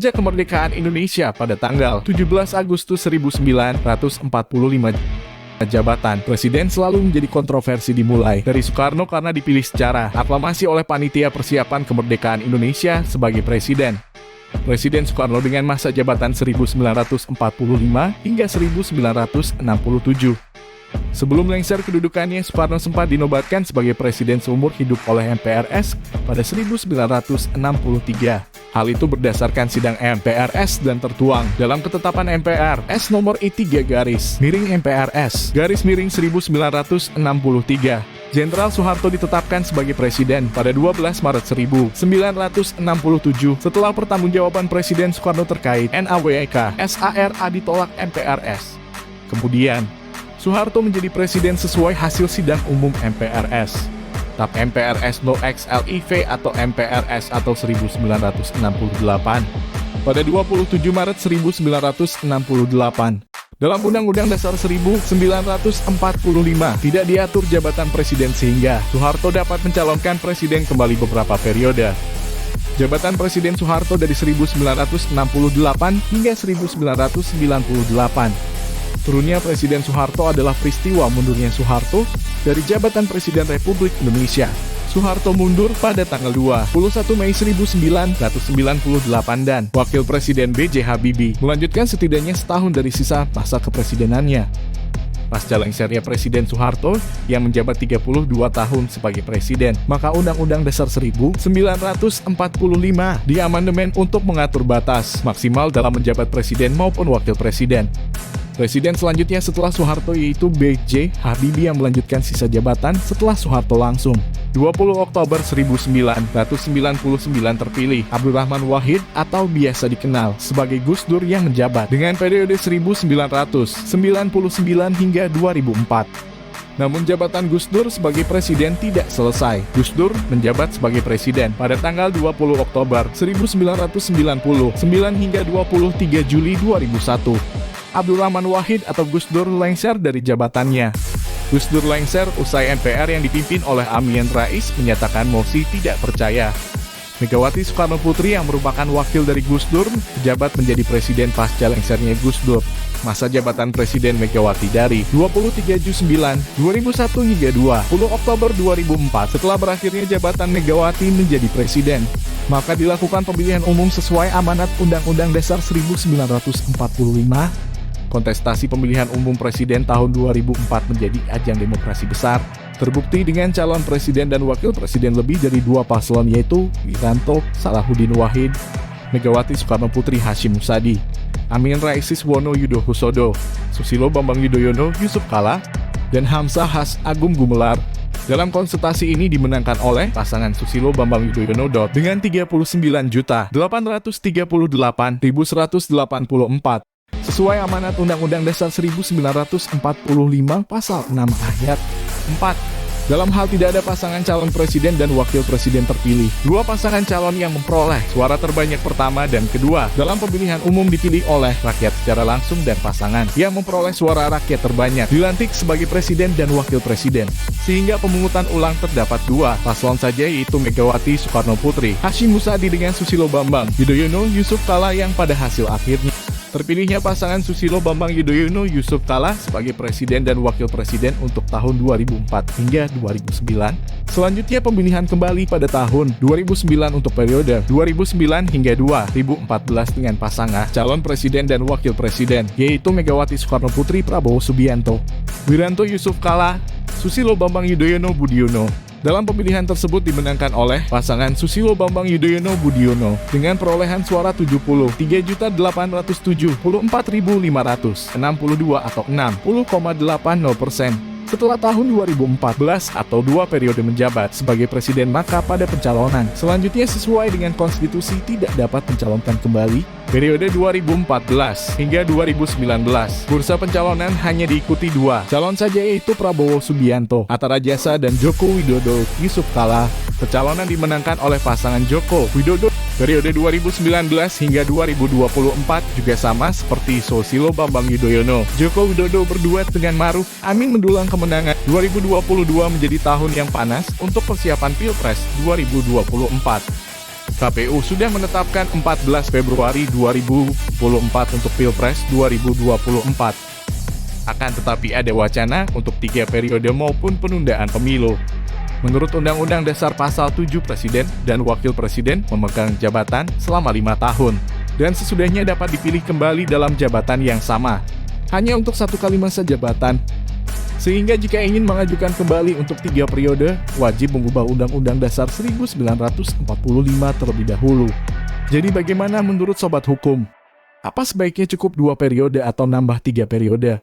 Sejak kemerdekaan Indonesia pada tanggal 17 Agustus 1945, jabatan presiden selalu menjadi kontroversi dimulai dari Soekarno karena dipilih secara aklamasi oleh Panitia Persiapan Kemerdekaan Indonesia sebagai presiden. Presiden Soekarno dengan masa jabatan 1945 hingga 1967. Sebelum lengser kedudukannya, Soekarno sempat dinobatkan sebagai presiden seumur hidup oleh MPRS pada 1963. Hal itu berdasarkan sidang MPRS dan tertuang dalam ketetapan MPRS nomor I3-MPRS _1963. Jenderal Soeharto ditetapkan sebagai presiden pada 12 Maret 1967 setelah pertanggungjawaban Presiden Soekarno terkait NAWK SARA ditolak MPRS. Kemudian, Soeharto menjadi presiden sesuai hasil sidang umum MPRS. TAP MPRS No XLIV atau MPRS atau 1968 pada 27 Maret 1968. Dalam Undang-Undang Dasar 1945 tidak diatur jabatan presiden sehingga Soeharto dapat mencalonkan presiden kembali beberapa periode. Jabatan Presiden Soeharto dari 1968 hingga 1998. Turunnya Presiden Soeharto adalah peristiwa mundurnya Soeharto dari jabatan Presiden Republik Indonesia. Soeharto mundur pada tanggal 21 Mei 1998 dan Wakil Presiden B.J. Habibie melanjutkan setidaknya setahun dari sisa masa kepresidenannya. Pasca lengsernya Presiden Soeharto yang menjabat 32 tahun sebagai presiden, maka Undang-Undang Dasar 1945 diamandemen untuk mengatur batas maksimal dalam menjabat presiden maupun wakil presiden. Presiden selanjutnya setelah Soeharto yaitu B.J. Habibie yang melanjutkan sisa jabatan setelah Soeharto langsung. 20 Oktober 1999 terpilih Abdurrahman Wahid atau biasa dikenal sebagai Gus Dur yang menjabat dengan periode 1999 hingga 2004. Namun jabatan Gus Dur sebagai presiden tidak selesai. Gus Dur menjabat sebagai presiden pada tanggal 20 Oktober 1999 hingga 23 Juli 2001. Abdurrahman Wahid atau Gus Dur lengser dari jabatannya. Gus Dur lengser usai MPR yang dipimpin oleh Amin Rais menyatakan mosi tidak percaya. Megawati Soekarno Putri yang merupakan wakil dari Gus Dur menjabat menjadi presiden pasca lengsernya Gus Dur. Masa jabatan Presiden Megawati dari 23 Juli 2001 hingga 20 Oktober 2004 setelah berakhirnya jabatan Megawati menjadi presiden. Maka dilakukan pemilihan umum sesuai amanat Undang-Undang Dasar 1945. Kontestasi pemilihan umum presiden tahun 2004 menjadi ajang demokrasi besar. Terbukti dengan calon presiden dan wakil presiden lebih dari dua paslon yaitu Wiranto Salahuddin Wahid, Megawati Soekarno Putri Hashim Musadi, Amin Rais Siswono Yudhoyono, Susilo Bambang Yudhoyono Yusuf Kala, dan Hamzah Has Agung Gumelar. Dalam konsultasi ini dimenangkan oleh pasangan Susilo Bambang Yudhoyono dengan 39.888.184 sesuai amanat Undang-Undang Dasar 1945 Pasal 6 Ayat 4. Dalam hal tidak ada pasangan calon presiden dan wakil presiden terpilih, dua pasangan calon yang memperoleh suara terbanyak pertama dan kedua dalam pemilihan umum dipilih oleh rakyat secara langsung dan pasangan yang memperoleh suara rakyat terbanyak dilantik sebagai presiden dan wakil presiden. Sehingga pemungutan ulang terdapat dua paslon saja yaitu Megawati Soekarno Putri, Hashim Musadi dengan Susilo Bambang Yudhoyono Yusuf Kala yang pada hasil akhirnya terpilihnya pasangan Susilo Bambang Yudhoyono Yusuf Kala sebagai presiden dan wakil presiden untuk tahun 2004 hingga 2009. Selanjutnya pemilihan kembali pada tahun 2009 untuk periode 2009 hingga 2014 dengan pasangan calon presiden dan wakil presiden yaitu Megawati Soekarno Putri Prabowo Subianto, Wiranto Yusuf Kala, Susilo Bambang Yudhoyono Budiono. Dalam pemilihan tersebut dimenangkan oleh pasangan Susilo Bambang Yudhoyono Budiono dengan perolehan suara 73.874.562 atau 60,80%. Setelah tahun 2014 atau dua periode menjabat sebagai presiden, maka pada pencalonan selanjutnya sesuai dengan konstitusi tidak dapat mencalonkan kembali periode 2014 hingga 2019. Bursa pencalonan hanya diikuti dua calon saja yaitu Prabowo Subianto Attarajasa dan Joko Widodo Yusuf Kala. Pencalonan dimenangkan oleh pasangan Joko Widodo periode 2019 hingga 2024 juga sama seperti Susilo Bambang Yudhoyono. Joko Widodo berduet dengan Maruf Amin mendulang kemenangan. 2022 menjadi tahun yang panas untuk persiapan Pilpres 2024. KPU sudah menetapkan 14 Februari 2024 untuk Pilpres 2024. Akan tetapi ada wacana untuk 3 periode maupun penundaan pemilu. Menurut Undang-Undang Dasar Pasal 7, Presiden dan Wakil Presiden memegang jabatan selama 5 tahun, dan sesudahnya dapat dipilih kembali dalam jabatan yang sama, hanya untuk 1 kali masa jabatan. Sehingga jika ingin mengajukan kembali untuk 3 periode, wajib mengubah Undang-Undang Dasar 1945 terlebih dahulu. Jadi bagaimana menurut Sobat Hukum? Apa sebaiknya cukup 2 periode atau nambah 3 periode?